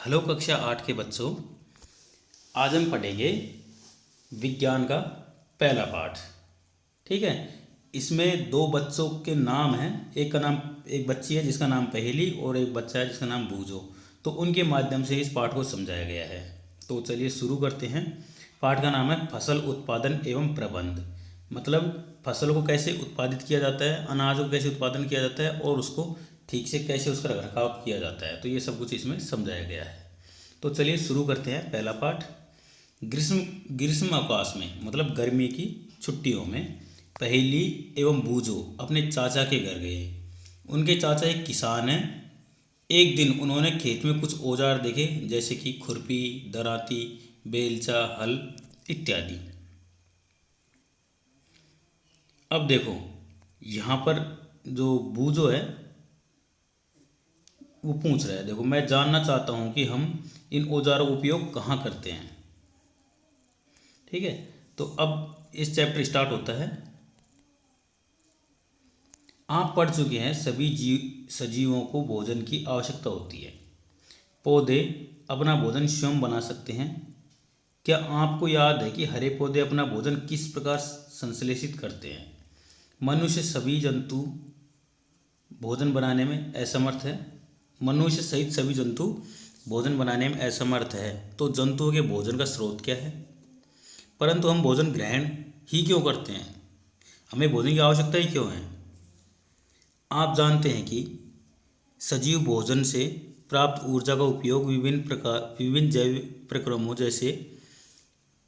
Hello कक्षा 8 के बच्चों। आज हम पढ़ेंगे विज्ञान का पहला पाठ। ठीक है। इसमें दो बच्चों के नाम हैं। एक बच्ची है जिसका नाम पहेली और एक बच्चा है जिसका नाम बूझो। तो उनके माध्यम से इस पाठ को समझाया गया है। तो चलिए शुरू करते हैं। पाठ का नाम है फसल उत्पादन एवं प्रबंध। मतलब फसल को कैसे उत्पादित किया जाता है, अनाज को कैसे उत्पादन किया जाता है और उसको ठीक से कैसे उसका रखरखाव किया जाता है। तो ये सब कुछ इसमें समझाया गया है। तो चलिए शुरू करते हैं। पहला पाठ। ग्रीष्म ग्रीष्म अवकाश में मतलब गर्मी की छुट्टियों में पहेली एवं बूझो अपने चाचा के घर गए। उनके चाचा एक किसान हैं। एक दिन उन्होंने खेत में कुछ औजार देखे, जैसे कि खुरपी, दराती, बेलचा, हल इत्यादि। अब देखो, यहाँ पर जो बूझो है वो पूछ रहा है, देखो मैं जानना चाहता हूँ कि हम इन औजारों का उपयोग कहाँ करते हैं। ठीक है। तो अब इस चैप्टर स्टार्ट होता है। आप पढ़ चुके हैं सभी सजीवों को भोजन की आवश्यकता होती है। पौधे अपना भोजन स्वयं बना सकते हैं। क्या आपको याद है कि हरे पौधे अपना भोजन किस प्रकार संश्लेषित करते हैं? मनुष्य सभी जंतु भोजन बनाने में असमर्थ है। मनुष्य सहित सभी जंतु भोजन बनाने में असमर्थ है। तो जंतुओं के भोजन का स्रोत क्या है? परंतु हम भोजन ग्रहण ही क्यों करते हैं? हमें भोजन की आवश्यकता ही क्यों है? आप जानते हैं कि सजीव भोजन से प्राप्त ऊर्जा का उपयोग विभिन्न जैव प्रक्रमों जैसे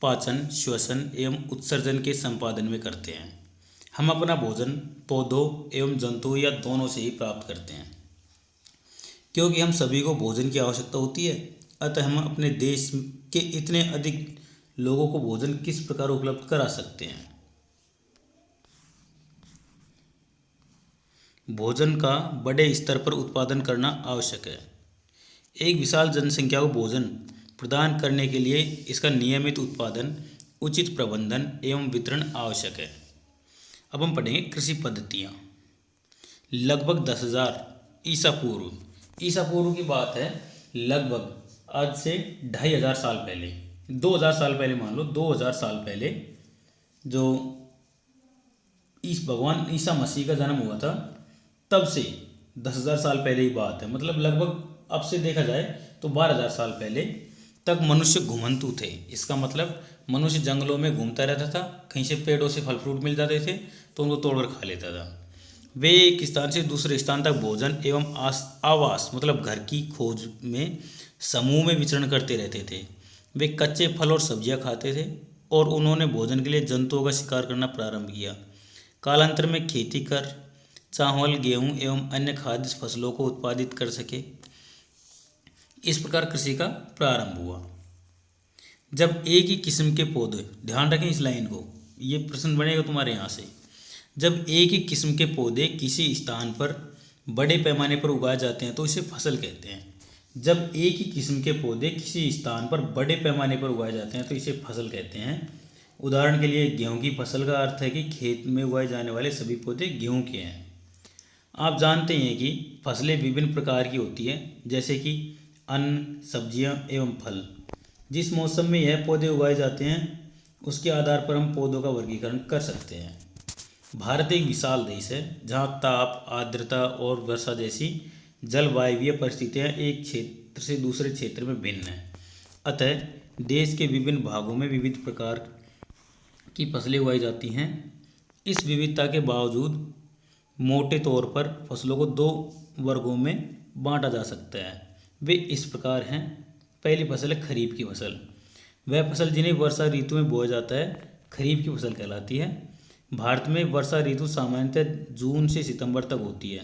पाचन, श्वसन एवं उत्सर्जन के संपादन में करते हैं। हम अपना भोजन पौधों एवं जंतुओं या दोनों से ही प्राप्त करते हैं। क्योंकि हम सभी को भोजन की आवश्यकता होती है, अतः हम अपने देश के इतने अधिक लोगों को भोजन किस प्रकार उपलब्ध करा सकते हैं। भोजन का बड़े स्तर पर उत्पादन करना आवश्यक है। एक विशाल जनसंख्या को भोजन प्रदान करने के लिए इसका नियमित उत्पादन, उचित प्रबंधन एवं वितरण आवश्यक है। अब हम पढ़ेंगे कृषि पद्धतियाँ। लगभग 10,000 ईसा पूर्व की बात है। लगभग आज से 2,500 साल पहले, 2,000 साल पहले मान लो, 2,000 साल पहले जो भगवान ईसा मसीह का जन्म हुआ था, तब से 10,000 साल पहले ही बात है। मतलब लगभग अब से देखा जाए तो 12,000 साल पहले तक मनुष्य घुमंतु थे। इसका मतलब मनुष्य जंगलों में घूमता रहता था, कहीं से पेड़ों से फल फ्रूट मिल जाते थे तो उनको तोड़कर खा लेता था। वे एक स्थान से दूसरे स्थान तक भोजन एवं आवास मतलब घर की खोज में समूह में विचरण करते रहते थे। वे कच्चे फल और सब्जियां खाते थे और उन्होंने भोजन के लिए जंतुओं का शिकार करना प्रारंभ किया। कालांतर में खेती कर चावल, गेहूं एवं अन्य खाद्य फसलों को उत्पादित कर सके। इस प्रकार कृषि का प्रारंभ हुआ। जब एक ही किस्म के पौधे, ध्यान रखें इस लाइन को, ये प्रश्न बनेगा तुम्हारे यहाँ से। जब एक ही किस्म के पौधे किसी स्थान पर बड़े पैमाने पर उगाए जाते हैं तो इसे फसल कहते हैं। जब एक ही किस्म के पौधे किसी स्थान पर बड़े पैमाने पर उगाए जाते हैं तो इसे फसल कहते हैं। उदाहरण के लिए गेहूं की फसल का अर्थ है कि खेत में उगाए जाने वाले सभी पौधे गेहूं के हैं। आप जानते हैं कि फसलें विभिन्न प्रकार की होती हैं, जैसे कि अन्न, सब्जियां एवं फल। जिस मौसम में यह पौधे उगाए जाते हैं उसके आधार पर हम पौधों का वर्गीकरण कर सकते हैं। भारत एक विशाल देश है जहाँ ताप, आर्द्रता और वर्षा जैसी जलवायवीय परिस्थितियाँ एक क्षेत्र से दूसरे क्षेत्र में भिन्न हैं। अतः देश के विभिन्न भागों में विविध प्रकार की फसलें उगाई जाती हैं। इस विविधता के बावजूद मोटे तौर पर फसलों को दो वर्गों में बांटा जा सकता है। वे इस प्रकार हैं। पहली फसल है खरीफ की फसल। वह फसल जिन्हें वर्षा ऋतु में बोया जाता है खरीफ की फसल कहलाती है। भारत में वर्षा ऋतु सामान्यतः जून से सितंबर तक होती है।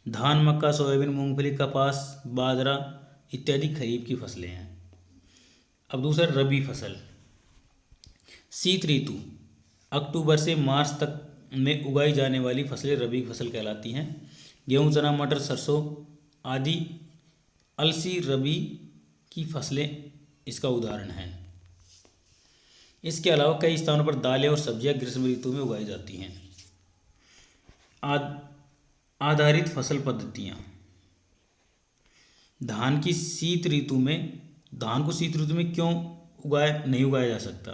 धान, मक्का, सोयाबीन, मूंगफली, कपास, बाजरा इत्यादि खरीफ की फसलें हैं। अब दूसरा रबी फसल। शीत ऋतु अक्टूबर से मार्च तक में उगाई जाने वाली फसलें रबी फसल कहलाती हैं। गेहूँ, चना, मटर, सरसों आदि अलसी रबी की फसलें इसका उदाहरण हैं। इसके अलावा कई स्थानों पर दालें और सब्जियां ग्रीष्म ऋतु में उगाई जाती हैं। आधारित फसल पद्धतियाँ। धान की शीत ऋतु में धान को शीत ऋतु में क्यों नहीं उगाया जा सकता?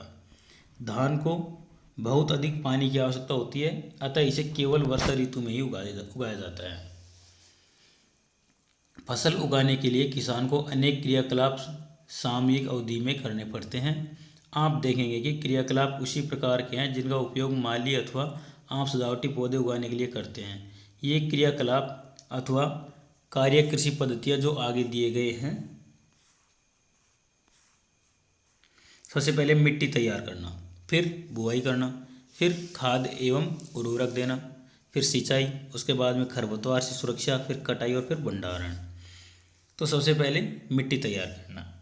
धान को बहुत अधिक पानी की आवश्यकता होती है, अतः इसे केवल वर्षा ऋतु में ही उगाया जाता है। फसल उगाने के लिए किसान को अनेक क्रियाकलाप सामयिक अवधि में करने पड़ते हैं। आप देखेंगे कि क्रियाकलाप उसी प्रकार के हैं जिनका उपयोग माली अथवा आप सजावटी पौधे उगाने के लिए करते हैं। ये क्रियाकलाप अथवा कार्य कृषि पद्धतियाँ जो आगे दिए गए हैं। सबसे पहले मिट्टी तैयार करना, फिर बुआई करना, फिर खाद एवं उर्वरक देना, फिर सिंचाई, उसके बाद में खरपतवार से सुरक्षा, फिर कटाई और फिर भंडारण। तो सबसे पहले मिट्टी तैयार करना।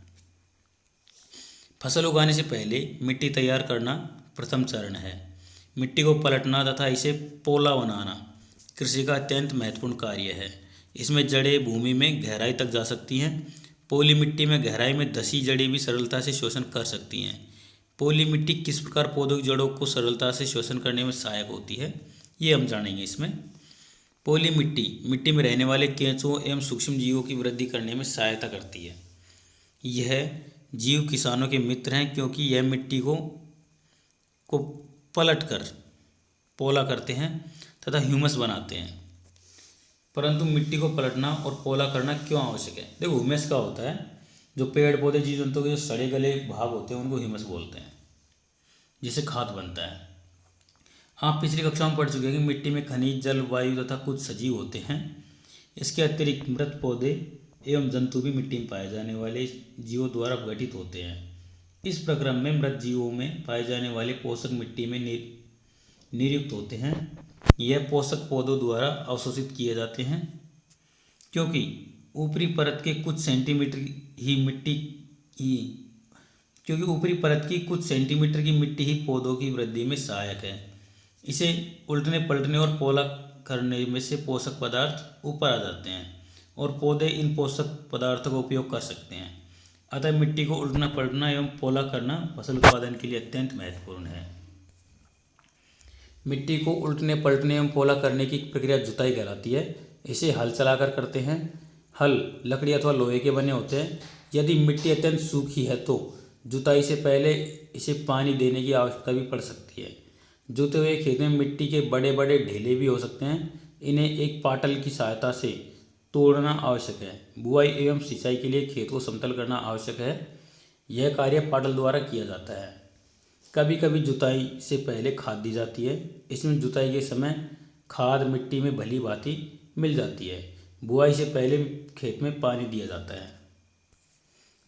फसल उगाने से पहले मिट्टी तैयार करना प्रथम चरण है। मिट्टी को पलटना तथा इसे पोला बनाना कृषि का अत्यंत महत्वपूर्ण कार्य है। इसमें जड़ें भूमि में गहराई तक जा सकती हैं। पोली मिट्टी में गहराई में धसी जड़ें भी सरलता से शोषण कर सकती हैं। पोली मिट्टी किस प्रकार पौधों की जड़ों को सरलता से शोषण करने में सहायक होती है, ये हम जानेंगे इसमें। पोली मिट्टी में रहने वाले केंचुओं एवं सूक्ष्म जीवों की वृद्धि करने में सहायता करती है। यह जीव किसानों के मित्र हैं क्योंकि यह मिट्टी को पलट कर पोला करते हैं तथा ह्यूमस बनाते हैं। परंतु मिट्टी को पलटना और पोला करना क्यों आवश्यक है? देखो, ह्यूमस क्या होता है, जो पेड़ पौधे जीव जंतुओं के जो सड़े गले भाग होते हैं उनको ह्यूमस बोलते हैं, जिससे खाद बनता है। आप पिछली कक्षा में पढ़ चुके हैं कि मिट्टी में खनिज, जल, वायु तथा कुछ सजीव होते हैं। इसके अतिरिक्त मृत पौधे एवं जंतु भी मिट्टी में पाए जाने वाले जीवों द्वारा गठित होते हैं। इस प्रक्रम में मृत जीवों में पाए जाने वाले पोषक मिट्टी में नियुक्त होते हैं। यह पोषक पौधों द्वारा अवशोषित किए जाते हैं क्योंकि ऊपरी परत के कुछ सेंटीमीटर की मिट्टी ही पौधों की वृद्धि में सहायक है। इसे उल्टने पलटने और पोला करने में से पोषक पदार्थ ऊपर आ जाते हैं और पौधे इन पोषक पदार्थों का उपयोग कर सकते हैं। अतः मिट्टी को उल्टना पलटना एवं पोला करना फसल उत्पादन के लिए अत्यंत महत्वपूर्ण है। मिट्टी को उल्टने पलटने एवं पोला करने की प्रक्रिया जुताई कहलाती है। इसे हल चलाकर करते हैं। हल लकड़ी अथवा लोहे के बने होते हैं। यदि मिट्टी अत्यंत सूखी है तो जुताई से पहले इसे पानी देने की आवश्यकता भी पड़ सकती है। जोते हुए खेत में मिट्टी के बड़े बड़े ढेले भी हो सकते हैं। इन्हें एक पाटल की सहायता से तोड़ना आवश्यक है। बुआई एवं सिंचाई के लिए खेत को समतल करना आवश्यक है। यह कार्य पाटल द्वारा किया जाता है। कभी कभी जुताई से पहले खाद दी जाती है। इसमें जुताई के समय खाद मिट्टी में भली भांति मिल जाती है। बुआई से पहले खेत में पानी दिया जाता है।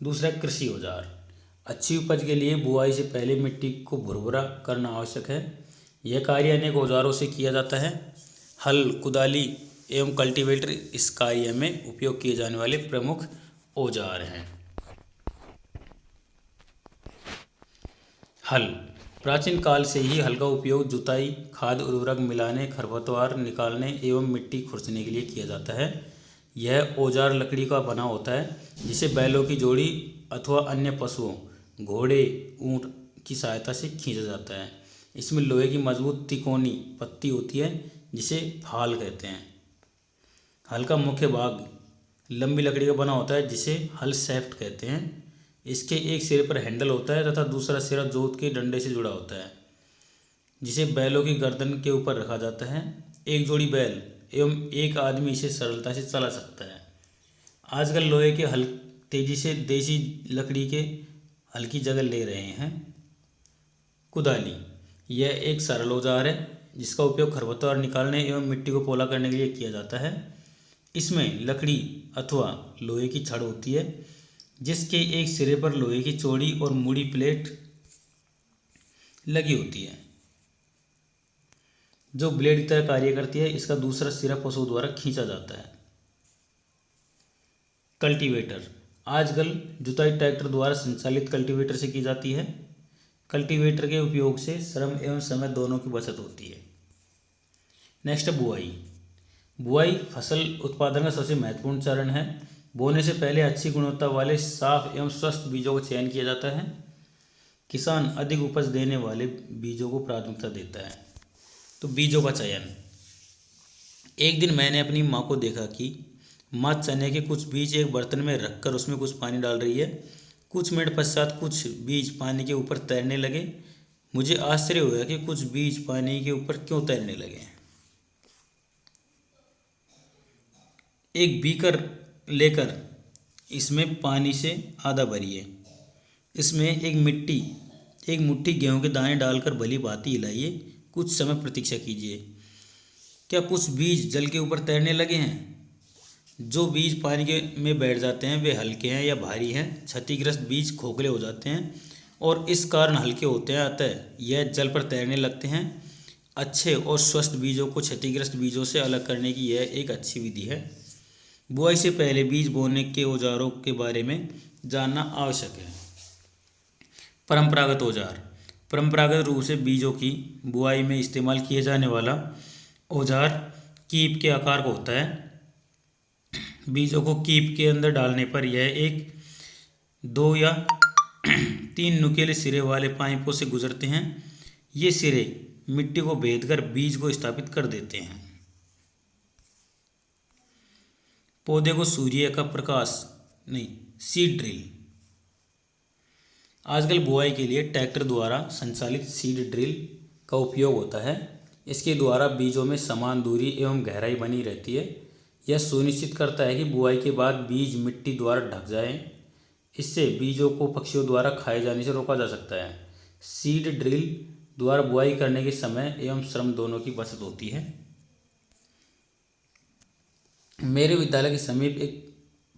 दूसरा, कृषि औजार। अच्छी उपज के लिए बुआई से पहले मिट्टी को भुरभुरा करना आवश्यक है। यह कार्य अनेक औजारों से किया जाता है। हल, कुदाली एवं कल्टीवेटर इस कार्य में उपयोग किए जाने वाले प्रमुख औजार हैं। हल। प्राचीन काल से ही हल का उपयोग जुताई, खाद उर्वरक मिलाने, खरपतवार निकालने एवं मिट्टी खुरचने के लिए किया जाता है। यह औजार लकड़ी का बना होता है जिसे बैलों की जोड़ी अथवा अन्य पशुओं, घोड़े, ऊंट की सहायता से खींचा जाता है। इसमें लोहे की मजबूत तिकोनी पत्ती होती है जिसे फाल कहते हैं। हल का मुख्य भाग लंबी लकड़ी का बना होता है जिसे हल शैफ्ट कहते हैं। इसके एक सिरे पर हैंडल होता है तथा दूसरा सिरा जोत के डंडे से जुड़ा होता है जिसे बैलों की गर्दन के ऊपर रखा जाता है। एक जोड़ी बैल एवं एक आदमी इसे सरलता से चला सकता है। आजकल लोहे के हल तेजी से देसी लकड़ी के हल की जगह ले रहे हैं। कुदाली। यह एक सरल औजार है जिसका उपयोग खरपतवार निकालने एवं मिट्टी को पोला करने के लिए किया जाता है। इसमें लकड़ी अथवा लोहे की छड़ होती है जिसके एक सिरे पर लोहे की चौड़ी और मुड़ी प्लेट लगी होती है जो ब्लेड की तरह कार्य करती है। इसका दूसरा सिरा पशु द्वारा खींचा जाता है। कल्टीवेटर। आजकल जुताई ट्रैक्टर द्वारा संचालित कल्टीवेटर से की जाती है। कल्टीवेटर के उपयोग से श्रम एवं समय दोनों की बचत होती है। नेक्स्ट है बुआई। बुआई फसल उत्पादन का सबसे महत्वपूर्ण चरण है। बोने से पहले अच्छी गुणवत्ता वाले साफ एवं स्वस्थ बीजों का चयन किया जाता है। किसान अधिक उपज देने वाले बीजों को प्राथमिकता देता है। तो बीजों का चयन। एक दिन मैंने अपनी माँ को देखा कि माँ चने के कुछ बीज एक बर्तन में रखकर उसमें कुछ पानी डाल रही है। कुछ मिनट पश्चात कुछ बीज पानी के ऊपर तैरने लगे। मुझे आश्चर्य हुआ कि कुछ बीज पानी के ऊपर क्यों तैरने लगे। एक बीकर लेकर इसमें पानी से आधा भरिए। इसमें एक मुट्ठी गेहूं के दाने डालकर भली भांति हिलाइए। कुछ समय प्रतीक्षा कीजिए। क्या कुछ बीज जल के ऊपर तैरने लगे हैं? जो बीज पानी के में बैठ जाते हैं वे हल्के हैं या भारी हैं। क्षतिग्रस्त बीज खोखले हो जाते हैं और इस कारण हल्के होते हैं, अतः यह जल पर तैरने लगते हैं। अच्छे और स्वस्थ बीजों को क्षतिग्रस्त बीजों से अलग करने की यह एक अच्छी विधि है। बुआई से पहले बीज बोने के औजारों के बारे में जानना आवश्यक है। परंपरागत औजार। परंपरागत रूप से बीजों की बुआई में इस्तेमाल किए जाने वाला औजार कीप के आकार का होता है। बीजों को कीप के अंदर डालने पर यह एक 2 या 3 नुकीले सिरे वाले पाइपों से गुजरते हैं। ये सिरे मिट्टी को भेदकर बीज को स्थापित कर देते हैं। पौधे को सूर्य का प्रकाश सीड ड्रिल। आजकल बुआई के लिए ट्रैक्टर द्वारा संचालित सीड ड्रिल का उपयोग होता है। इसके द्वारा बीजों में समान दूरी एवं गहराई बनी रहती है। यह सुनिश्चित करता है कि बुआई के बाद बीज मिट्टी द्वारा ढक जाएं। इससे बीजों को पक्षियों द्वारा खाए जाने से रोका जा सकता है। सीड ड्रिल द्वारा बुआई करने के समय एवं श्रम दोनों की बचत होती है। मेरे विद्यालय के समीप एक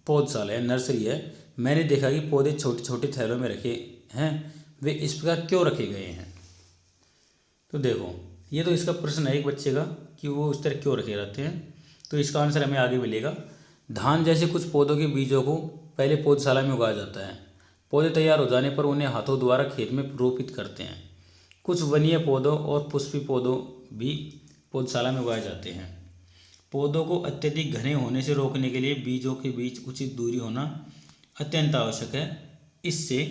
पौधशाला है, नर्सरी है। मैंने देखा कि पौधे छोटे छोटे थैलों में रखे हैं। वे इस प्रकार क्यों रखे गए हैं? तो देखो, ये तो इसका प्रश्न है एक बच्चे का कि वो इस तरह क्यों रखे रहते हैं। तो इसका आंसर हमें आगे मिलेगा। धान जैसे कुछ पौधों के बीजों को पहले पौधशाला में उगाया जाता है। पौधे तैयार हो जाने पर उन्हें हाथों द्वारा खेत में रोपित करते हैं। कुछ वनीय पौधों और पुष्पी पौधों भी पौधशाला में उगाए जाते हैं। पौधों को अत्यधिक घने होने से रोकने के लिए बीजों के बीच उचित दूरी होना अत्यंत आवश्यक है। इससे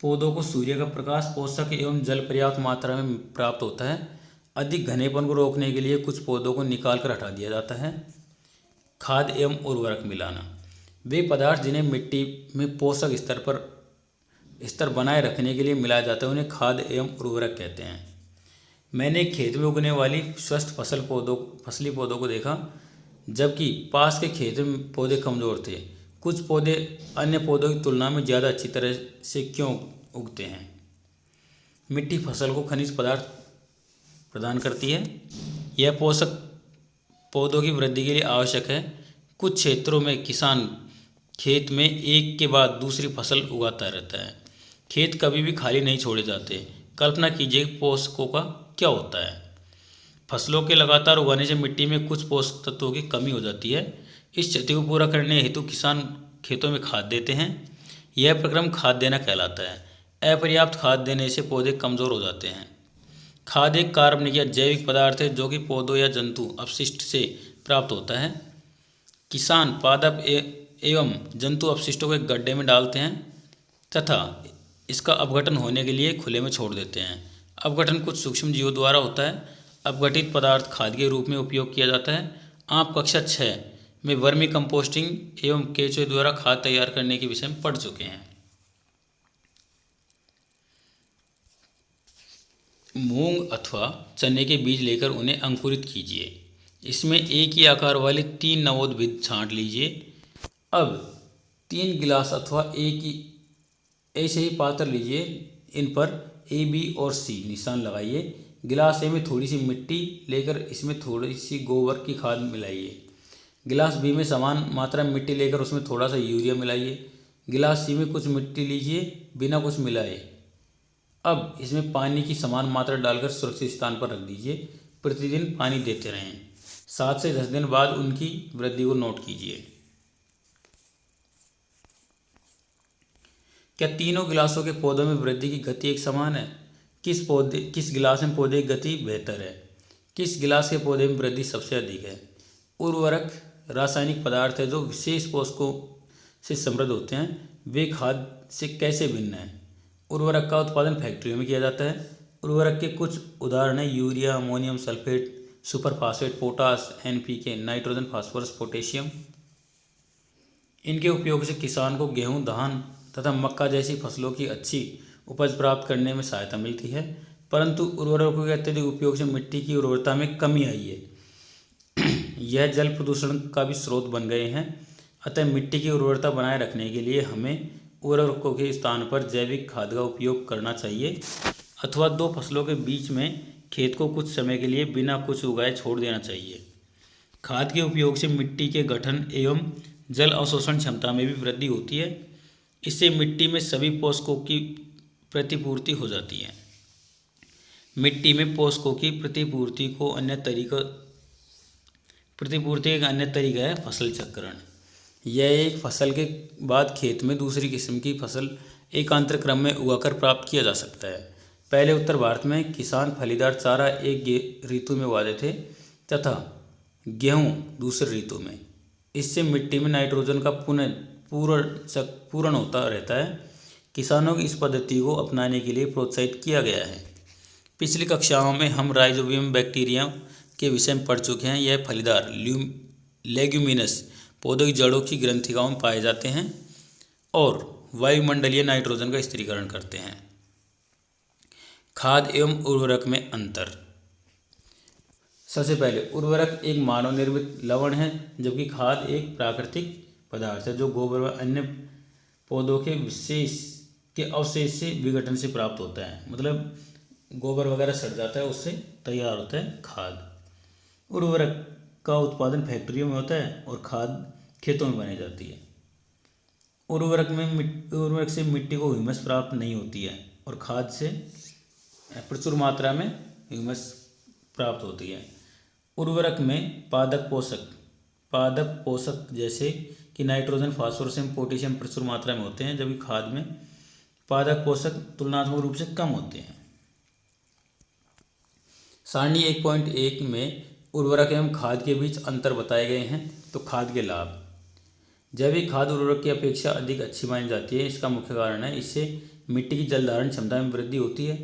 पौधों को सूर्य का प्रकाश, पोषक एवं जल पर्याप्त मात्रा में प्राप्त होता है। अधिक घनेपन को रोकने के लिए कुछ पौधों को निकाल कर हटा दिया जाता है। खाद एवं उर्वरक मिलाना। वे पदार्थ जिन्हें मिट्टी में पोषक स्तर बनाए रखने के लिए मिलाया जाता है उन्हें खाद एवं उर्वरक कहते हैं। मैंने खेत में उगने वाली स्वस्थ फसली पौधों को देखा, जबकि पास के खेत में पौधे कमज़ोर थे। कुछ पौधे अन्य पौधों की तुलना में ज़्यादा अच्छी तरह से क्यों उगते हैं? मिट्टी फसल को खनिज पदार्थ प्रदान करती है। यह पोषक पौधों की वृद्धि के लिए आवश्यक है। कुछ क्षेत्रों में किसान खेत में एक के बाद दूसरी फसल उगाता रहता है। खेत कभी भी खाली नहीं छोड़े जाते। कल्पना कीजिए पोषकों का क्या होता है। फसलों के लगातार उगाने से मिट्टी में कुछ पोषक तत्वों की कमी हो जाती है। इस क्षति को पूरा करने हेतु किसान खेतों में खाद देते हैं। यह प्रक्रम खाद देना कहलाता है। अपर्याप्त खाद देने से पौधे कमज़ोर हो जाते हैं। खाद एक कार्बनिक या जैविक पदार्थ है जो कि पौधों या जंतु अपशिष्ट से प्राप्त होता है। किसान पादप एवं जंतु अपशिष्टों को एक गड्ढे में डालते हैं तथा इसका अपघटन होने के लिए खुले में छोड़ देते हैं। अपघटन कुछ सूक्ष्म जीवों द्वारा होता है। अपघटित पदार्थ खाद के रूप में उपयोग किया जाता है। आप कक्षा 6 में वर्मी कंपोस्टिंग एवं केंचुए द्वारा खाद तैयार करने के विषय में पढ़ चुके हैं। मूंग अथवा चने के बीज लेकर उन्हें अंकुरित कीजिए। इसमें एक ही आकार वाले 3 नवोद्भिद छांट लीजिए। अब 3 गिलास अथवा एक ही ऐसे ही पात्र लीजिए। इन पर A, B और C निशान लगाइए। गिलास ए में थोड़ी सी मिट्टी लेकर इसमें थोड़ी सी गोबर की खाद मिलाइए। गिलास बी में समान मात्रा में मिट्टी लेकर उसमें थोड़ा सा यूरिया मिलाइए। गिलास सी में कुछ मिट्टी लीजिए बिना कुछ मिलाए। अब इसमें पानी की समान मात्रा डालकर सुरक्षित स्थान पर रख दीजिए। प्रतिदिन पानी देते रहें। 7 से 10 दिन बाद उनकी वृद्धि को नोट कीजिए। क्या तीनों गिलासों के पौधों में वृद्धि की गति एक समान है? किस गिलास में पौधे की गति बेहतर है? किस गिलास के पौधे में वृद्धि सबसे अधिक है? उर्वरक रासायनिक पदार्थ है जो विशेष पोषकों से समृद्ध होते हैं। वे खाद से कैसे भिन्न हैं? उर्वरक का उत्पादन फैक्ट्रियों में किया जाता है। उर्वरक के कुछ उदाहरण हैं urea, ammonium sulphate, super phosphate, potash, NPK, nitrogen, phosphorus, potassium. इनके उपयोग से किसान को गेहूं, धान तथा मक्का जैसी फसलों की अच्छी उपज प्राप्त करने में सहायता मिलती है, परंतु उर्वरकों के अत्यधिक उपयोग से मिट्टी की उर्वरता में कमी आई है। यह जल प्रदूषण का भी स्रोत बन गए हैं। अतः मिट्टी की उर्वरता बनाए रखने के लिए हमें उर्वरकों के स्थान पर जैविक खाद का उपयोग करना चाहिए, अथवा 2 फसलों के बीच में खेत को कुछ समय के लिए बिना कुछ उगाए छोड़ देना चाहिए। खाद के उपयोग से मिट्टी के गठन एवं जल अवशोषण क्षमता में भी वृद्धि होती है। इससे मिट्टी में सभी पोषकों की प्रतिपूर्ति हो जाती है। मिट्टी में पोषकों की प्रतिपूर्ति एक अन्य तरीका है फसल चक्रण। यह एक फसल के बाद खेत में दूसरी किस्म की फसल एकांतर क्रम में उगाकर प्राप्त किया जा सकता है। पहले उत्तर भारत में किसान फलीदार चारा एक ऋतु में उगाते थे तथा गेहूँ दूसरे ऋतु में। इससे मिट्टी में नाइट्रोजन का पूर्ण होता रहता है। किसानों की इस पद्धति को अपनाने के लिए प्रोत्साहित किया गया है। पिछली कक्षाओं में हम राइजोबियम बैक्टीरिया के विषय में पढ़ चुके हैं। यह फलीदार लेग्यूमिनस पौधों की जड़ों की ग्रंथिकाओं में पाए जाते हैं और वायुमंडलीय नाइट्रोजन का स्थिरीकरण करते हैं। खाद एवं उर्वरक में अंतर। सबसे पहले उर्वरक एक मानव निर्मित लवण है, जबकि खाद एक प्राकृतिक पदार्थ है जो गोबर व अन्य पौधों के अवशेष से विघटन से प्राप्त होता है। मतलब गोबर वगैरह सड़ जाता है, उससे तैयार होता है खाद। उर्वरक का उत्पादन फैक्ट्रियों में होता है और खाद खेतों में बनाई जाती है। उर्वरक से मिट्टी को ह्यूमस प्राप्त नहीं होती है और खाद से प्रचुर मात्रा में ह्यूमस प्राप्त होती है। उर्वरक में पादप पोषक जैसे कि नाइट्रोजन, फास्फोरस एवं पोटेशियम प्रचुर मात्रा में होते हैं, जबकि खाद में पादप पोषक तुलनात्मक रूप से कम होते हैं। सारणी 1.1 में उर्वरक एवं खाद के बीच अंतर बताए गए हैं। तो खाद के लाभ। जैविक खाद उर्वरक की अपेक्षा अधिक अच्छी मानी जाती है। इसका मुख्य कारण है इससे मिट्टी की जल धारण क्षमता में वृद्धि होती है।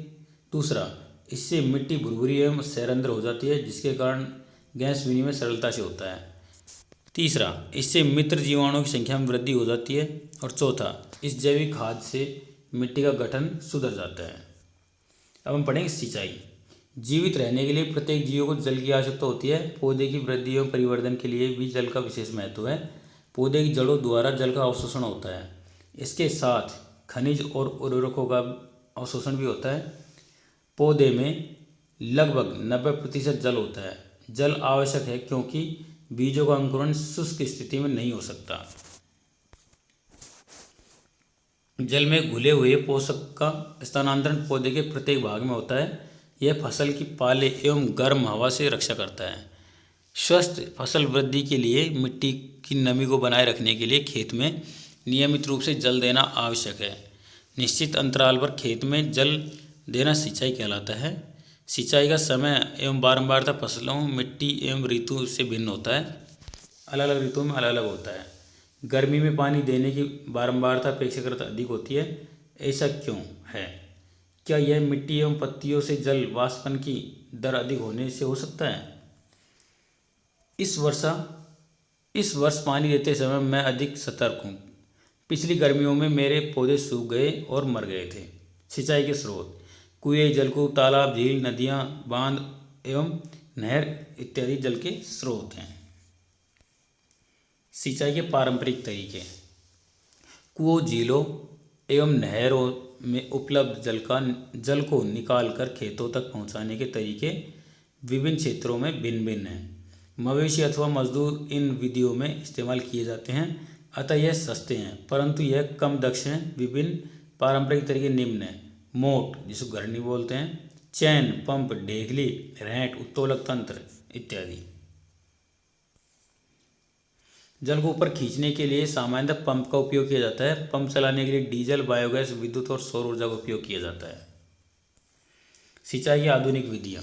दूसरा, इससे मिट्टी भुरभुरी एवं सैरंध्र हो जाती है, जिसके कारण गैस विनिमय सरलता से होता है। तीसरा, इससे मित्र जीवाणुओं की संख्या में वृद्धि हो जाती है। और चौथा, इस जैविक खाद से मिट्टी का गठन सुधर जाता है। अब हम पढ़ेंगे सिंचाई। जीवित रहने के लिए प्रत्येक जीव को जल की आवश्यकता होती है। पौधे की वृद्धि एवं परिवर्धन के लिए भी जल का विशेष महत्व है। पौधे की जड़ों द्वारा जल का अवशोषण होता है। इसके साथ खनिज और उर्वरकों का अवशोषण भी होता है। पौधे में लगभग 90% जल होता है। जल आवश्यक है क्योंकि बीजों का अंकुरण शुष्क स्थिति में नहीं हो सकता। जल में घुले हुए पोषक का स्थानांतरण पौधे के प्रत्येक भाग में होता है। यह फसल की पाले एवं गर्म हवा से रक्षा करता है। स्वस्थ फसल वृद्धि के लिए मिट्टी की नमी को बनाए रखने के लिए खेत में नियमित रूप से जल देना आवश्यक है। निश्चित अंतराल पर खेत में जल देना सिंचाई कहलाता है। सिंचाई का समय एवं बारंबारता फसलों, मिट्टी एवं ऋतु से भिन्न होता है। अलग अलग ऋतुओं में अलग अलग होता है। गर्मी में पानी देने की बारंबारता अपेक्षाकृत अधिक होती है। ऐसा क्यों है? क्या यह मिट्टी एवं पत्तियों से जल वाष्पन की दर अधिक होने से हो सकता है? इस वर्ष पानी देते समय मैं अधिक सतर्क हूँ। पिछली गर्मियों में मेरे पौधे सूख गए और मर गए थे। सिंचाई के स्रोत। कुएं, जलकूप, तालाब, झील, नदियाँ, बांध एवं नहर इत्यादि जल के स्रोत हैं। सिंचाई के पारंपरिक तरीके। कुओं, झीलों एवं नहरों में उपलब्ध जल को निकालकर खेतों तक पहुंचाने के तरीके विभिन्न क्षेत्रों में भिन्न भिन्न हैं। मवेशी अथवा मजदूर इन विधियों में इस्तेमाल किए जाते हैं, अतः यह सस्ते हैं, परंतु यह कम दक्ष हैं। विभिन्न पारंपरिक तरीके निम्न हैं। मोट, जिसको घरनी बोलते हैं, चैन, पंप, ढेगली, रैंट, उत्तोलक तंत्र इत्यादि। जल को ऊपर खींचने के लिए सामान्यतः पंप का उपयोग किया जाता है। पंप चलाने के लिए डीजल, बायोगैस, विद्युत और सौर ऊर्जा का उपयोग किया जाता है। सिंचाई की आधुनिक विधियाँ।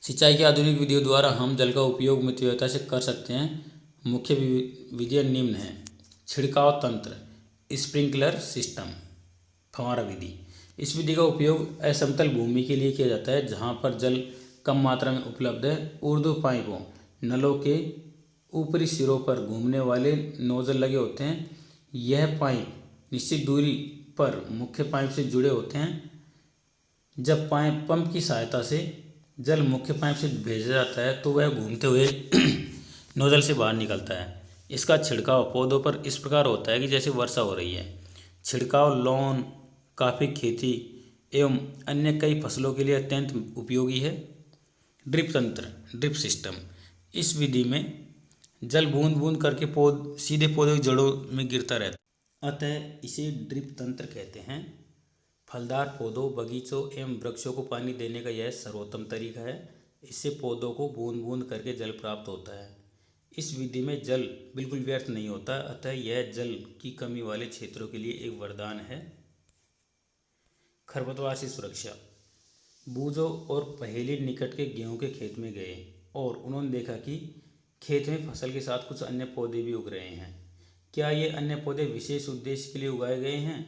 सिंचाई की आधुनिक विधियों द्वारा हम जल का उपयोग मितव्ययता से कर सकते हैं। मुख्य विधियाँ निम्न हैं। छिड़काव तंत्र, स्प्रिंकलर सिस्टम, फव्वारा विधि। इस विधि का उपयोग असमतल भूमि के लिए किया जाता है, जहाँ पर जल कम मात्रा में उपलब्ध है। ऊर्ध्व पाइपों नलों के ऊपरी सिरों पर घूमने वाले नोजल लगे होते हैं। यह पाइप निश्चित दूरी पर मुख्य पाइप से जुड़े होते हैं। जब पाइप पंप की सहायता से जल मुख्य पाइप से भेजा जाता है तो वह घूमते हुए नोजल से बाहर निकलता है। इसका छिड़काव पौधों पर इस प्रकार होता है कि जैसे वर्षा हो रही है। छिड़काव लॉन, कॉफ़ी खेती एवं अन्य कई फसलों के लिए अत्यंत उपयोगी है। ड्रिप तंत्र, ड्रिप सिस्टम, इस विधि में जल बूंद बूंद करके सीधे पौधे की जड़ों में गिरता रहता है, अतः इसे ड्रिप तंत्र कहते हैं। फलदार पौधों, बगीचों एवं वृक्षों को पानी देने का यह सर्वोत्तम तरीका है। इससे पौधों को बूंद बूंद करके जल प्राप्त होता है। इस विधि में जल बिल्कुल व्यर्थ नहीं होता, अतः यह जल की कमी वाले क्षेत्रों के लिए एक वरदान है। खरपतवार से सुरक्षा। बूझो और पहेली निकट के गेहूं के खेत में गए और उन्होंने देखा कि खेत में फसल के साथ कुछ अन्य पौधे भी उग रहे हैं। क्या ये अन्य पौधे विशेष उद्देश्य के लिए उगाए गए हैं?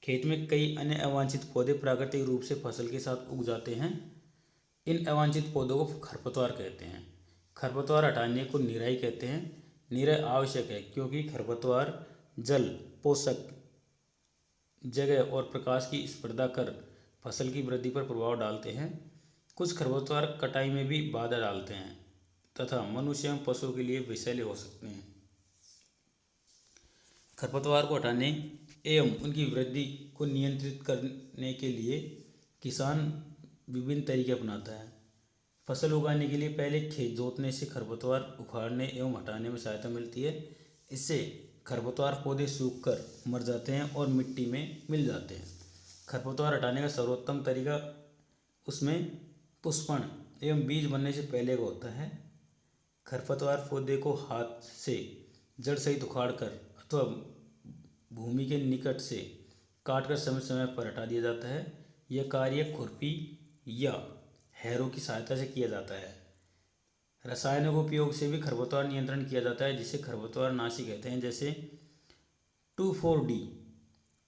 खेत में कई अन्य अवांछित पौधे प्राकृतिक रूप से फसल के साथ उग जाते हैं। इन अवांछित पौधों को खरपतवार कहते हैं। खरपतवार हटाने को निराई कहते हैं। निराई आवश्यक है क्योंकि खरपतवार जल, पोषक जगह और प्रकाश की स्पर्धा कर फसल की वृद्धि पर प्रभाव डालते हैं। कुछ खरपतवार कटाई में भी बाधा डालते हैं तथा मनुष्य एवं पशुओं के लिए विषैले हो सकते हैं। खरपतवार को हटाने एवं उनकी वृद्धि को नियंत्रित करने के लिए किसान विभिन्न तरीके अपनाता है। फसल उगाने के लिए पहले खेत जोतने से खरपतवार उखाड़ने एवं हटाने में सहायता मिलती है। इससे खरपतवार पौधे सूखकर मर जाते हैं और मिट्टी में मिल जाते हैं। खरपतवार हटाने का सर्वोत्तम तरीका उसमें पुष्पण एवं बीज बनने से पहले का होता है। खरपतवार पौधे को हाथ से जड़ सहित उखाड़कर अथवा भूमि के निकट से काटकर समय समय पर हटा दिया जाता है। यह कार्य खुरपी या हैरो की सहायता से किया जाता है। रसायनों के उपयोग से भी खरपतवार नियंत्रण किया जाता है, जिसे खरपतवार नाशी कहते हैं। जैसे 2,4-D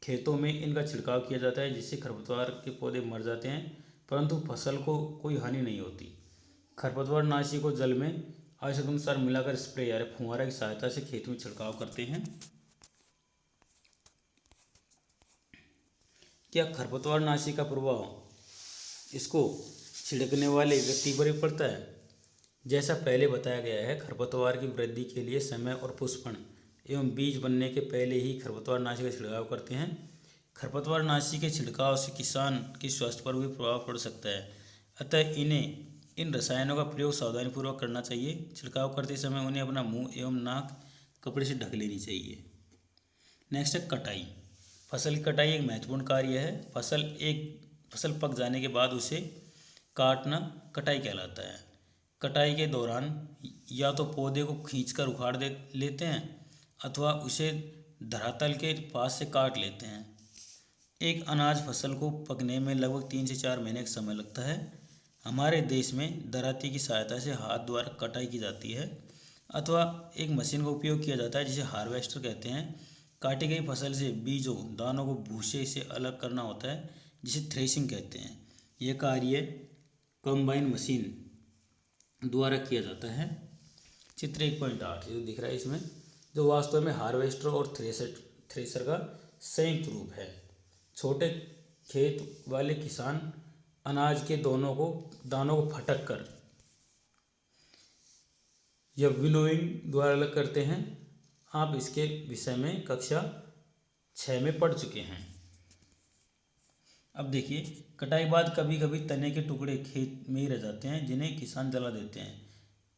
खेतों में इनका छिड़काव किया जाता है, जिससे खरपतवार के पौधे मर जाते हैं परंतु फसल को कोई हानि नहीं होती। खरपतवार नाशी को जल में आवश्यकतानुसार मिलाकर स्प्रे या फुहारा की सहायता से खेत में छिड़काव करते हैं। क्या खरपतवार नाशी का प्रभाव इसको छिड़कने वाले व्यक्ति पर भी पड़ता है? जैसा पहले बताया गया है, खरपतवार की वृद्धि के लिए समय और पुष्पण एवं बीज बनने के पहले ही खरपतवार नाशी का छिड़काव करते हैं। खरपतवार नाशी के छिड़काव से किसान के स्वास्थ्य पर भी प्रभाव पड़ सकता है, अतः इन रसायनों का प्रयोग सावधानीपूर्वक करना चाहिए। छिड़काव करते समय उन्हें अपना मुंह एवं नाक कपड़े से ढक लेनी चाहिए। नेक्स्ट है कटाई। फसल की कटाई एक महत्वपूर्ण कार्य है। फसल पक जाने के बाद उसे काटना कटाई कहलाता है। कटाई के दौरान या तो पौधे को खींचकर उखाड़ लेते हैं अथवा उसे धरातल के पास से काट लेते हैं। एक अनाज फसल को पकने में लगभग 3 से 4 महीने का समय लगता है। हमारे देश में दराती की सहायता से हाथ द्वारा कटाई की जाती है अथवा एक मशीन का उपयोग किया जाता है जिसे हार्वेस्टर कहते हैं। काटी गई फसल से बीजों, दानों को भूसे से अलग करना होता है, जिसे थ्रेशिंग कहते हैं। यह कार्य कंबाइन मशीन द्वारा किया जाता है। चित्र 1.8 जो दिख रहा है इसमें, जो वास्तव में हार्वेस्टर और थ्रेशर का संयुक्त रूप है। छोटे खेत वाले किसान अनाज के दानों को फटक कर या विनोइंग द्वारा अलग करते हैं। आप इसके विषय में कक्षा 6 में पढ़ चुके हैं। अब देखिए, कटाई बाद कभी कभी तने के टुकड़े खेत में ही रह जाते हैं, जिन्हें किसान जला देते हैं।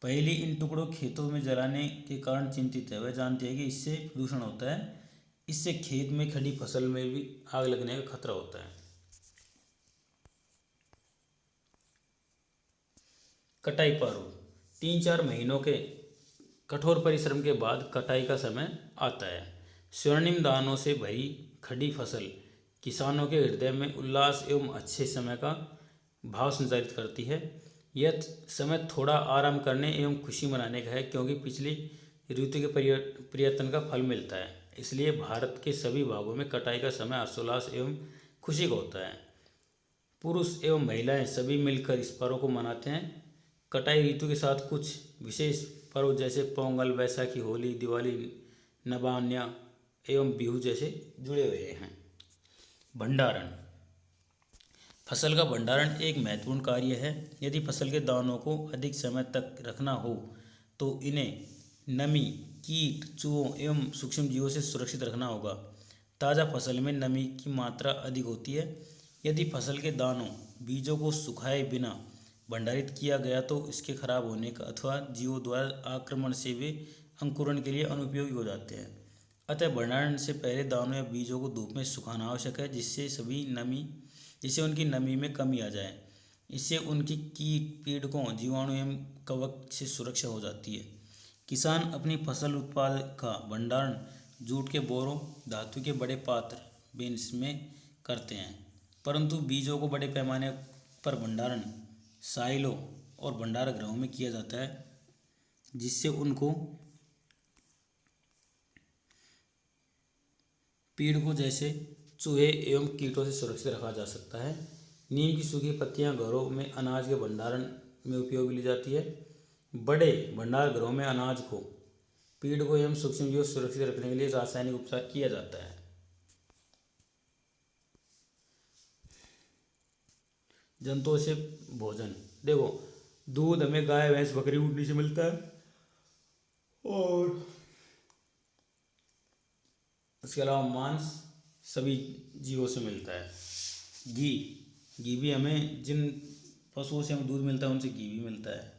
पहले इन टुकड़ों खेतों में जलाने के कारण चिंतित है। वह जानते हैं कि इससे प्रदूषण होता है। इससे खेत में खड़ी फसल में भी आग लगने का खतरा होता है। कटाई प्रारूप। 3-4 महीनों के कठोर परिश्रम के बाद कटाई का समय आता है। स्वर्णिम दानों से भरी खड़ी फसल किसानों के हृदय में उल्लास एवं अच्छे समय का भाव संचारित करती है। यह समय थोड़ा आराम करने एवं खुशी मनाने का है, क्योंकि पिछली ऋतु के प्रयत्न का फल मिलता है। इसलिए भारत के सभी भागों में कटाई का समय हर्षोल्लास एवं खुशी का होता है। पुरुष एवं महिलाएं सभी मिलकर इस पर्व को मनाते हैं। कटाई ऋतु के साथ कुछ विशेष पर्व जैसे पोंगल, बैसाखी, होली, दिवाली, नवान्या एवं बिहू जैसे जुड़े हुए हैं। भंडारण। फसल का भंडारण एक महत्वपूर्ण कार्य है। यदि फसल के दानों को अधिक समय तक रखना हो तो इन्हें नमी, कीट, चूहों एवं सूक्ष्म जीवों से सुरक्षित रखना होगा। ताज़ा फसल में नमी की मात्रा अधिक होती है। यदि फसल के दानों, बीजों को सुखाए बिना भंडारित किया गया तो इसके खराब होने का अथवा जीवों द्वारा आक्रमण से वे अंकुरण के लिए अनुपयोगी हो जाते हैं। अतः भंडारण से पहले दानों या बीजों को धूप में सुखाना आवश्यक है, जिससे उनकी नमी में कमी आ जाए। इससे उनकी कीट, पीड़कों, जीवाणु एवं कवक से सुरक्षा हो जाती है। किसान अपनी फसल उत्पाद का भंडारण जूट के बोरों, धातु के बड़े पात्र, बिन्स में करते हैं, परंतु बीजों को बड़े पैमाने पर भंडारण साइलों और भंडार गृहों में किया जाता है, जिससे उनको पीड़कों जैसे चूहे एवं कीटों से सुरक्षित रखा जा सकता है। नीम की सूखी पत्तियां घरों में अनाज के भंडारण में उपयोग ली जाती है। बड़े भंडार गृहों में अनाज को पीड़कों एवं सूक्ष्मजीवों से सुरक्षित रखने के लिए रासायनिक उपचार किया जाता है। जंतुओं से भोजन। देखो, दूध हमें गाय, भैंस, बकरी, ऊँटनी से मिलता है और इसके अलावा मांस सभी जीवों से मिलता है। घी भी हमें जिन पशुओं से हमें दूध मिलता है उनसे घी भी मिलता है।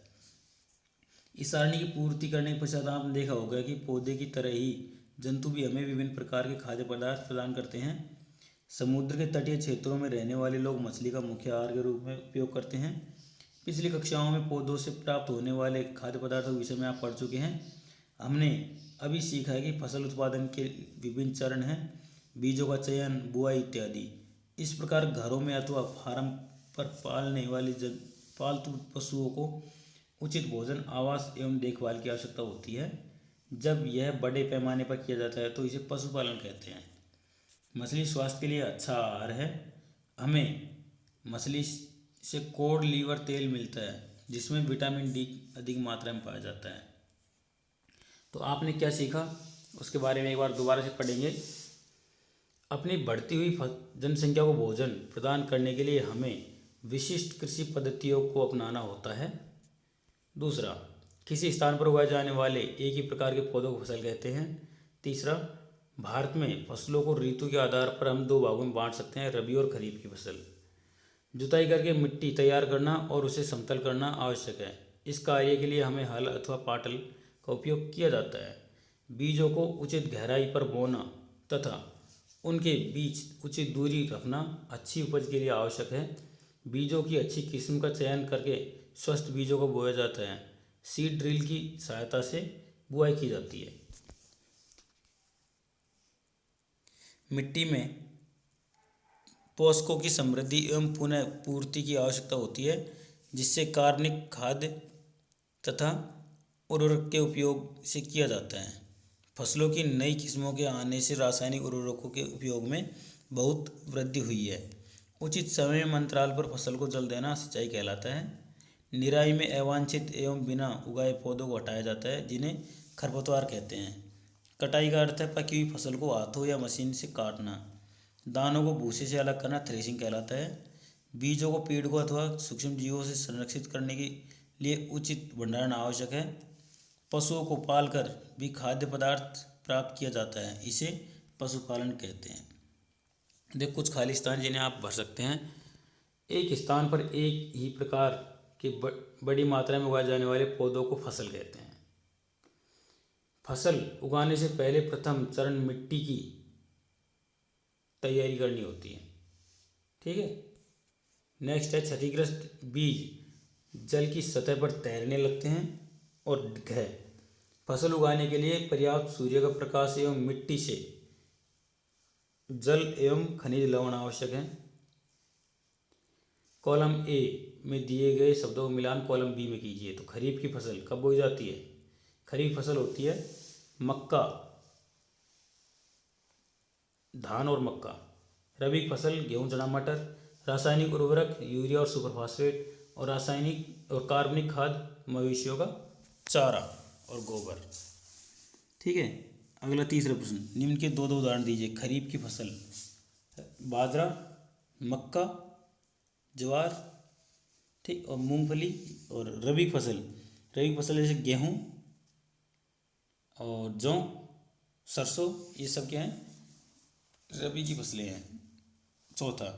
इस सारणी की पूर्ति करने के पश्चात आपने देखा होगा कि पौधे की तरह ही जंतु भी हमें विभिन्न प्रकार के खाद्य पदार्थ प्रदान करते हैं। समुद्र के तटीय क्षेत्रों में रहने वाले लोग मछली का मुख्य आहार के रूप में उपयोग करते हैं। पिछली कक्षाओं में पौधों से प्राप्त होने वाले खाद्य पदार्थों के विषय में आप पढ़ चुके हैं। हमने अभी सीखा है कि फसल उत्पादन के विभिन्न चरण हैं, बीजों का चयन, बुआई इत्यादि। इस प्रकार घरों में अथवा फार्म पर पालने वाले पालतू पशुओं को उचित भोजन, आवास एवं देखभाल की आवश्यकता होती है। जब यह बड़े पैमाने पर किया जाता है तो इसे पशुपालन कहते हैं। मछली स्वास्थ्य के लिए अच्छा आहार है। हमें मछली से कोड लीवर तेल मिलता है, जिसमें विटामिन डी अधिक मात्रा में पाया जाता है। तो आपने क्या सीखा उसके बारे में एक बार दोबारा से पढ़ेंगे। अपनी बढ़ती हुई जनसंख्या को भोजन प्रदान करने के लिए हमें विशिष्ट कृषि पद्धतियों को अपनाना होता है। दूसरा, किसी स्थान पर उगाए जाने वाले एक ही प्रकार के पौधों को फसल कहते हैं। तीसरा, भारत में फसलों को ऋतु के आधार पर हम 2 भागों में बांट सकते हैं, रबी और खरीफ की फसल। जुताई करके मिट्टी तैयार करना और उसे समतल करना आवश्यक है। इस कार्य के लिए हमें हल अथवा पाटल का उपयोग किया जाता है। बीजों को उचित गहराई पर बोना तथा उनके बीच उचित दूरी रखना अच्छी उपज के लिए आवश्यक है। बीजों की अच्छी किस्म का चयन करके स्वस्थ बीजों को बोया जाता है। सीड ड्रिल की सहायता से बुआई की जाती है। मिट्टी में पोषकों की समृद्धि एवं पुनः पूर्ति की आवश्यकता होती है, जिससे कार्बनिक खाद्य तथा उर्वरक के उपयोग से किया जाता है। फसलों की नई किस्मों के आने से रासायनिक उर्वरकों के उपयोग में बहुत वृद्धि हुई है। उचित समय अंतराल पर फसल को जल देना सिंचाई कहलाता है। निराई में अवांछित एवं बिना उगाए पौधों को हटाया जाता है, जिन्हें खरपतवार कहते हैं। कटाई का अर्थ है पकी हुई फसल को हाथों या मशीन से काटना। दानों को भूसे से अलग करना थ्रेसिंग कहलाता है। बीजों को पीड़कों अथवा सूक्ष्म जीवों से संरक्षित करने के लिए उचित भंडारण आवश्यक है। पशुओं को पालकर भी खाद्य पदार्थ प्राप्त किया जाता है, इसे पशुपालन कहते हैं। देख, कुछ खाली स्थान जिन्हें आप भर सकते हैं। एक स्थान पर एक ही प्रकार के बड़ी मात्रा में उगाए जाने वाले पौधों को फसल कहते हैं। फसल उगाने से पहले प्रथम चरण मिट्टी की तैयारी करनी होती है। ठीक है। नेक्स्ट है क्षतिग्रस्त बीज जल की सतह पर तैरने लगते हैं। और घ, फसल उगाने के लिए पर्याप्त सूर्य का प्रकाश एवं मिट्टी से जल एवं खनिज लवण आवश्यक है। कॉलम ए में दिए गए शब्दों का मिलान कॉलम बी में कीजिए। तो खरीफ की फसल कब बोई जाती है? खरीफ फसल होती है मक्का, धान और मक्का। रबी फसल गेहूँ, चना, मटर। रासायनिक उर्वरक यूरिया और सुपरफास्फेट, और रासायनिक और कार्बनिक खाद मवेशियों का चारा और गोबर। ठीक है। अगला तीसरा प्रश्न, निम्न के दो उदाहरण दीजिए। खरीफ की फसल बाजरा, मक्का, ज्वार, ठीक, और मूंगफली। और रबी फसल जैसे गेहूँ और जौ, सरसों, ये सब क्या हैं, रबी की फसलें हैं। चौथा,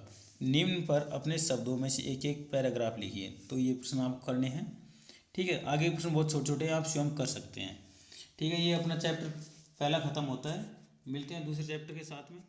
निम्न पर अपने शब्दों में से एक एक पैराग्राफ लिखिए। तो ये प्रश्न आपको करने हैं। ठीक है। आगे प्रश्न बहुत छोटे छोटे हैं, आप स्वयं कर सकते हैं। ठीक है। ये अपना चैप्टर पहला ख़त्म होता है। मिलते हैं दूसरे चैप्टर के साथ में।